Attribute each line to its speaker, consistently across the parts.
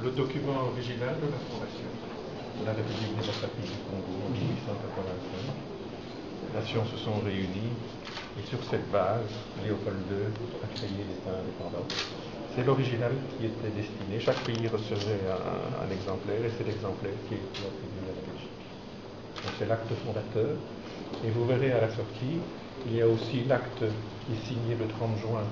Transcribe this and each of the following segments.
Speaker 1: Le document original de la fondation de la République démocratique du Congo en 1885. Les nations se sont réunies et sur cette base, Léopold II a créé l'État indépendant. C'est l'original qui était destiné. Chaque pays recevait un exemplaire et c'est l'exemplaire qui est attribué à la Belgique. Donc c'est l'acte fondateur. Et vous verrez à la sortie, il y a aussi l'acte qui est signé le 30 juin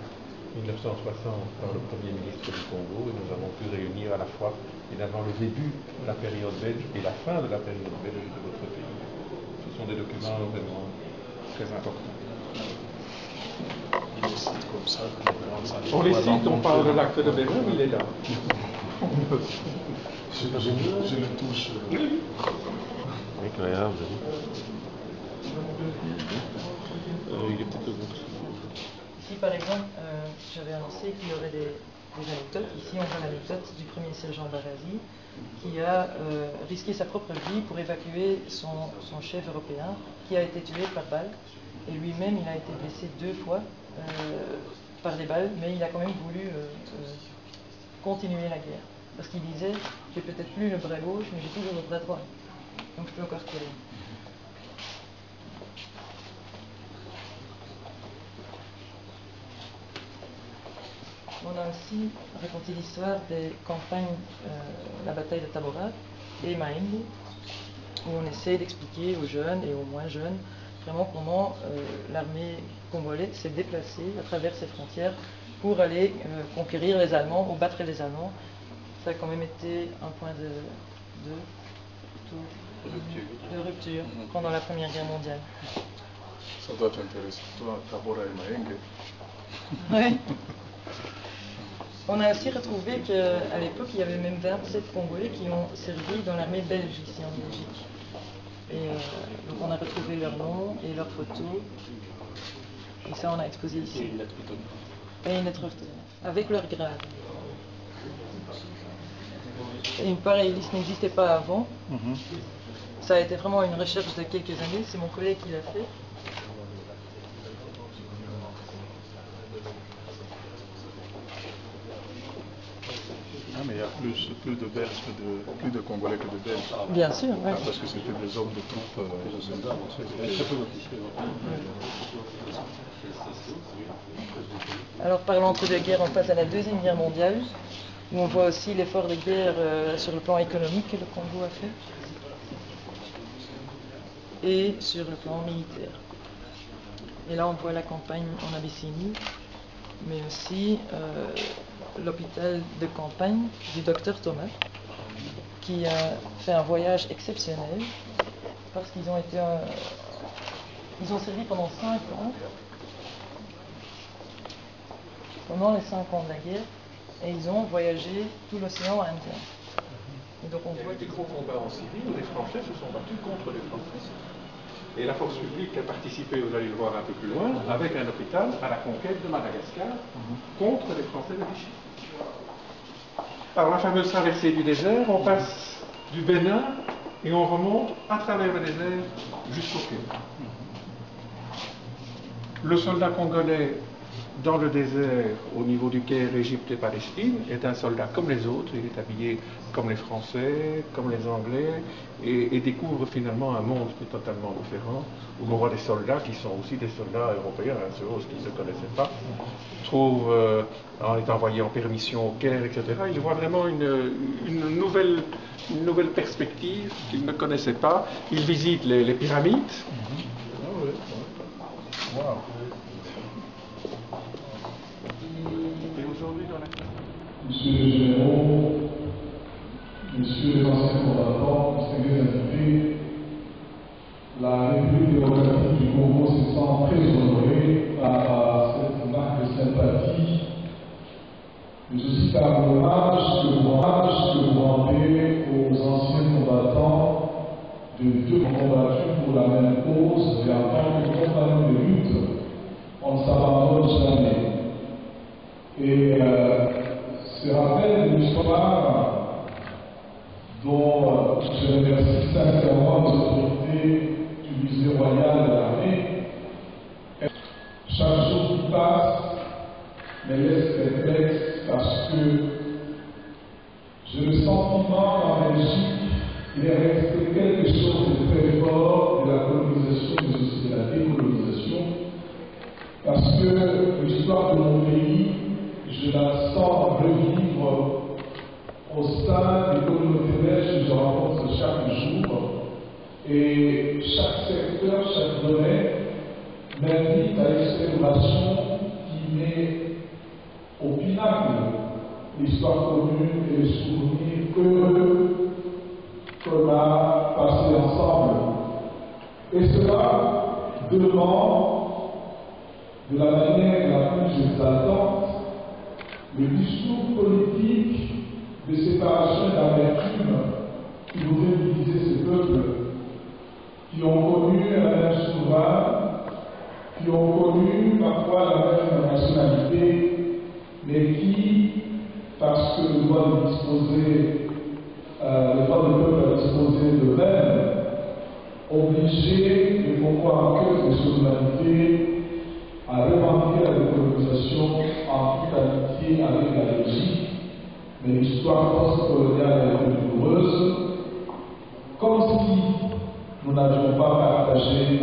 Speaker 1: 1960 par le Premier ministre du Congo. Et nous avons pu réunir à la fois, évidemment, le début de la période belge et la fin de la période belge de votre pays. Ce sont des documents vraiment très importants. On les cite, on parle de l'acte de Berlin, il est là.
Speaker 2: Je le touche.
Speaker 3: Incroyable. Il est peut-être au bout.
Speaker 4: Ici, par exemple, j'avais annoncé qu'il y aurait des anecdotes. Ici, on voit l'anecdote du premier sergent Barazi qui a risqué sa propre vie pour évacuer son chef européen qui a été tué par balle. Et lui-même, il a été blessé 2 fois par des balles, mais il a quand même voulu continuer la guerre. Parce qu'il disait, j'ai peut-être plus le bras gauche, mais j'ai toujours le bras droit. Donc je peux encore tirer. On a aussi raconté l'histoire des campagnes, la bataille de Tabora et Mahenge, où on essaie d'expliquer aux jeunes et aux moins jeunes vraiment comment l'armée congolaise s'est déplacée à travers ses frontières pour aller conquérir les Allemands ou battre les Allemands. Ça a quand même été un point de rupture pendant la Première Guerre mondiale.
Speaker 2: Ça doit t'intéresser, toi, Tabora et Mahenge.
Speaker 4: Oui. On a aussi retrouvé qu'à l'époque, il y avait même 27 Congolais qui ont servi dans l'armée belge ici en Belgique. Et donc on a retrouvé leur nom et leurs photos. Et ça, on a exposé ici. Et une lettre avec leur grade. Et une pareille liste n'existait pas avant. Ça a été vraiment une recherche de quelques années. C'est mon collègue qui l'a fait.
Speaker 2: Ah, mais il y a plus de Belges plus de Congolais que de Belges.
Speaker 4: Bien sûr, oui.
Speaker 2: Parce que c'était des hommes de troupes.
Speaker 4: Alors par l'entre-deux-guerres, on passe à la Deuxième Guerre mondiale, où on voit aussi l'effort de guerre sur le plan économique que le Congo a fait, et sur le plan militaire. Et là, on voit la campagne en Abyssinie, mais aussi l'hôpital de campagne du docteur Thomas, qui a fait un voyage exceptionnel, parce qu'ils ont servi pendant 5 ans, pendant les 5 ans de la guerre, et ils ont voyagé tout l'océan Indien.
Speaker 1: Et donc on voit des gros combats en Syrie où les Français se sont battus contre les Français. Et la force publique a participé, vous allez le voir un peu plus loin, avec un hôpital à la conquête de Madagascar contre les Français de Vichy. Par la fameuse traversée du désert, on passe du Bénin et on remonte à travers le désert jusqu'au Kenya. Le soldat congolais dans le désert, au niveau du Caire, Égypte et Palestine, est un soldat comme les autres. Il est habillé comme les Français, comme les Anglais, et découvre finalement un monde qui est totalement différent, où on voit des soldats qui sont aussi des soldats européens, ceux qui ne se connaissaient pas. Trouve, en étant envoyé en permission au Caire, etc., il voit vraiment une nouvelle perspective qu'il ne connaissait pas. Il visite les pyramides. Wow. Et aujourd'hui, dans la...
Speaker 5: Monsieur le général, Messieurs les anciens combattants, distingués invités, la République démocratique du Congo se sent très honorée par cette marque de sympathie, mais aussi par l'hommage que vous rendez aux anciens combattants de 2 combattus pour la même cause et en tant que compagnons de lutte, on ne s'abandonne jamais. Et ce rappel d'une histoire dont je remercie sincèrement les autorités du musée royal de l'armée. Chaque jour me laisse perplexe parce que j'ai le sentiment qu'en Belgique, il est resté quelque chose de très fort de la colonisation, mais aussi de la décolonisation, parce que l'histoire de mon pays, je la sens revivre au sein des communautés belges que je rencontre chaque jour, et chaque secteur, chaque domaine m'invite à une célébration qui met au pinacle l'histoire commune et les souvenirs heureux qu'on a passés ensemble. Et cela demande, de la manière la plus exaltante, le discours politique de séparation et d'amertume qui voudrait diviser ces peuples qui ont connu un même souverain, qui ont connu parfois la même nationalité, mais qui, parce que le droit de disposer, le droit des peuples à disposer d'eux-mêmes, obligés de comprendre que de son humanité à revendiquer la décolonisation en toute amitié avec la Belgique, mais l'histoire post-coloniale est douloureuse, comme si nous n'avions pas partagé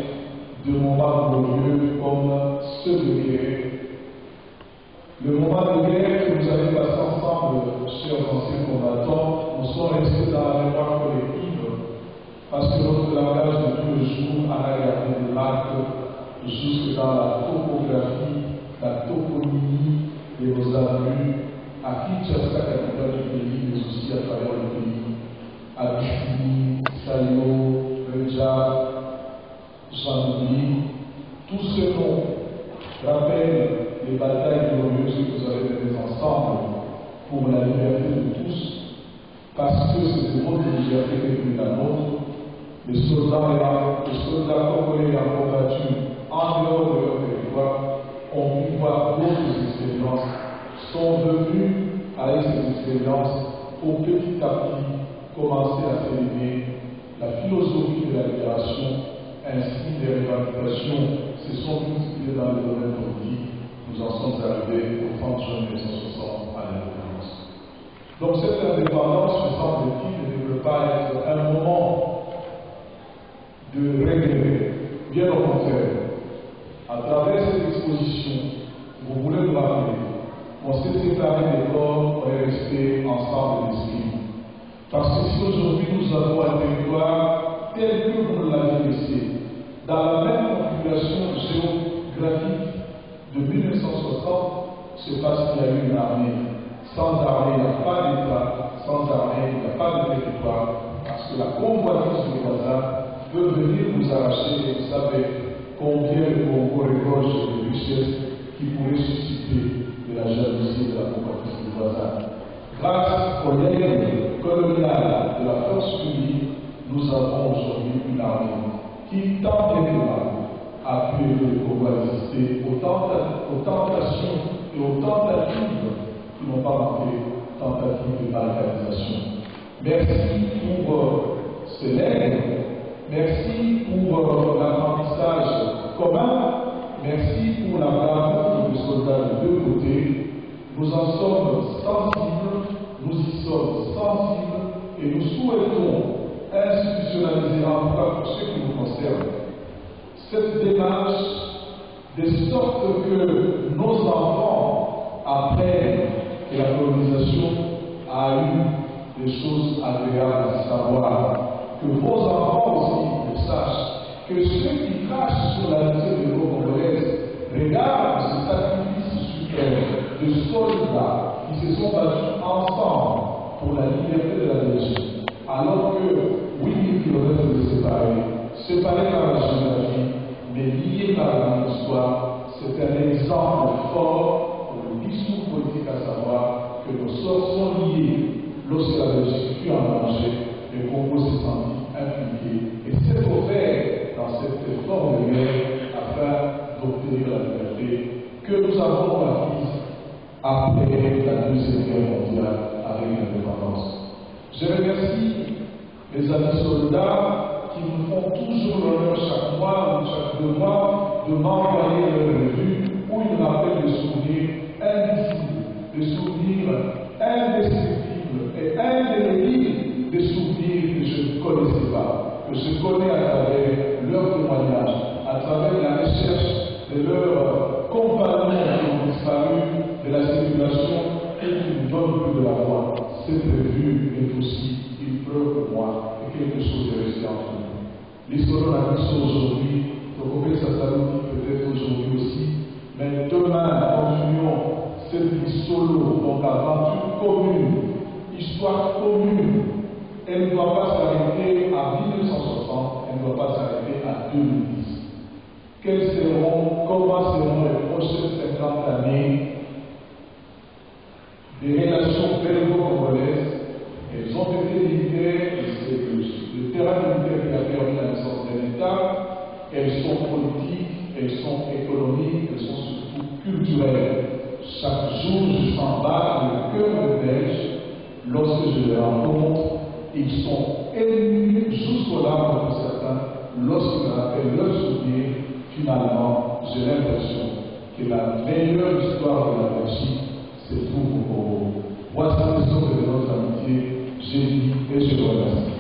Speaker 5: de moments glorieux comme ceux de guerre. Le moment de guerre que vous avez passé ensemble, chers anciens combattants, nous sommes restés dans la mémoire collective, parce que notre langage de tous les jours a regardé des marques jusque dans la topographie, la toponymie de nos avenues, à Kinshasa, capitale du pays, mais aussi à travers le pays, à Bikini, Sayo, Reja, Jean-Louis, tous ces noms rappellent les batailles glorieuses que vous avez menées ensemble pour la liberté de tous, parce que c'est votre liberté qui est la nôtre. Les soldats congolais ayant combattu en dehors de leur territoire ont pu voir d'autres expériences, sont venus avec ces expériences pour petit à petit commencer à célébrer la philosophie de la libération ainsi des revendications se sont multipliées dans le domaine politique. Nous en sommes arrivés au 30 juin 1960 à l'indépendance. Donc cette indépendance, me semble-t-il, ne peut pas être un moment de regret. Bien au contraire, à travers cette exposition, vous voulez nous rappeler qu'on s'est séparés des corps, on est restés ensemble d'esprit. Parce que si aujourd'hui nous avons un territoire tel que vous l'avez laissé, dans la même configuration géographique de 1960, c'est parce qu'il y a eu une armée. Sans armée, il n'y a pas d'État. Sans armée, il n'y a pas de territoire. Parce que la convoitise du voisin peut venir vous arracher, et vous savez combien le Congo regorge de richesses qui pourraient susciter de la jalousie de la convoitise du voisin. Grâce aux règles coloniales de la force publique, nous avons aujourd'hui une armée qui, tant bien que mal, a pu aider le Congo à résister aux tentations et aux tentatives qui n'ont pas manqué, tentatives de balkanisation. Merci pour ces règles, merci pour l'apprentissage commun, merci pour la bravoure des soldats de deux côtés. Nous en sommes sensibles, nous y sommes sensibles et nous souhaitons institutionnaliser, en tout cas pour ce qui nous concerne, cette démarche de sorte que nos enfants apprennent que la colonisation a eu des choses agréables à savoir, que vos enfants aussi le sachent, que ceux qui crachent sur la misère de l'eau congolaise regardent ce sacrifice suprême de soldats qui se sont battus ensemble pour la liberté de la Belgique, alors que 8000 km de séparés par la géographie, mais liés par la histoire, c'est un exemple fort pour le discours politique, à savoir que nos sorts sont liés. Lorsque la Belgique fut en danger, le Congo s'est senti impliqué et s'est offert dans cet effort de guerre afin d'obtenir la liberté que nous avons acquise après la Deuxième Guerre mondiale avec l'indépendance. Je remercie les amis soldats qui nous font toujours l'honneur chaque mois ou chaque 2 mois de m'envoyer leur revue où ils rappellent des souvenirs indispensables des souvenirs indescriptibles et indélébiles, des souvenirs que je ne connaissais pas, que je connais à travers leurs témoignages, à travers la recherche de leurs compagnons qui ont disparu de la circulation et qui ne donnent plus de la voix. Cette revue est aussi une preuve pour moi que quelque chose est resté entre nous. L'histoire a dit ça aujourd'hui, donc ça s'alourdit peut-être aujourd'hui aussi, mais demain, continuons cette vie solo, donc aventure commune, histoire commune. Elle ne doit pas s'arrêter à 1960, elle ne doit pas s'arrêter à 2010. Comment seront les prochaines 50 années des relations belgo-congolaises? Elles ont été limitées, c'est le terrain militaire qui a permis la naissance d'un État. Elles sont politiques, elles sont économiques, elles sont surtout culturelles. Chaque jour, je sens battre le cœur de Belge lorsque je les rencontre. Ils sont émus jusqu'aux larmes pour certains lorsqu'ils me rappellent leurs souvenirs. Finalement, j'ai l'impression que la meilleure histoire de la Belgique se trouve au Congo. Voici le sens de notre amitié. J'ai dit et je remercie.